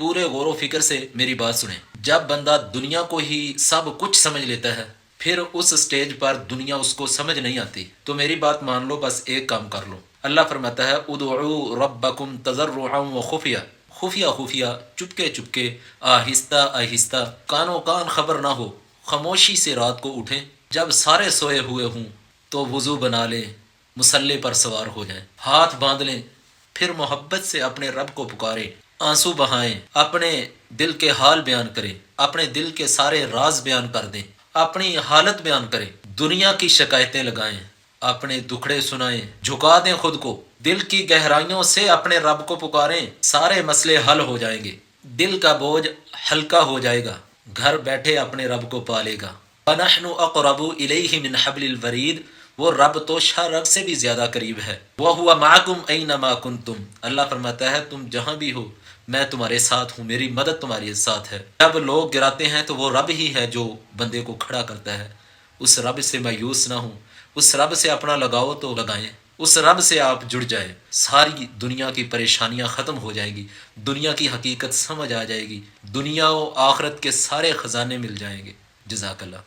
پورے غور و فکر سے میری بات سنیں. جب بندہ دنیا کو ہی سب کچھ سمجھ لیتا ہے پھر اس سٹیج پر دنیا اس کو سمجھ نہیں آتی. تو میری بات مان لو، بس ایک کام کر لو. اللہ فرماتا ہے ادعوا ربکم تضرعا وخفیہ، خفیہ خفیہ، چپکے چپکے، آہستہ آہستہ، کانوں کان خبر نہ ہو. خاموشی سے رات کو اٹھیں، جب سارے سوئے ہوئے ہوں تو وضو بنا لیں، مسلح پر سوار ہو جائیں، ہاتھ باندھ لیں، پھر محبت سے اپنے رب کو پکاریں، آنسو بہائیں، اپنے دل کے حال بیان کریں، اپنے دل کے سارے راز بیان کر دیں، اپنی حالت بیان کریں، دنیا کی شکایتیں لگائیں، اپنے دکھڑے سنائیں، جھکا دیں خود کو، دل کی گہرائیوں سے اپنے رب کو پکاریں، سارے مسئلے حل ہو جائیں گے، دل کا بوجھ ہلکا ہو جائے گا، گھر بیٹھے اپنے رب کو پالے گا. وَنَحْنُ أَقْرَبُ إِلَيْهِ مِنْ حَبْلِ الْوَرِيدِ، وہ رب تو شاہ رگ سے بھی زیادہ قریب ہے. وَهُوَ مَعَكُمْ أَيْنَمَا كُنْتُمْ، اللہ فرماتا ہے تم جہاں بھی ہو میں تمہارے ساتھ ہوں، میری مدد تمہارے ساتھ ہے. جب لوگ گراتے ہیں تو وہ رب ہی ہے جو بندے کو کھڑا کرتا ہے. اس رب سے مایوس نہ ہوں، اس رب سے اپنا لگاؤ تو لگائیں، اس رب سے آپ جڑ جائیں، ساری دنیا کی پریشانیاں ختم ہو جائیں گی، دنیا کی حقیقت سمجھ آ جائے گی، دنیا و آخرت کے سارے خزانے مل جائیں گے. جزاک اللہ.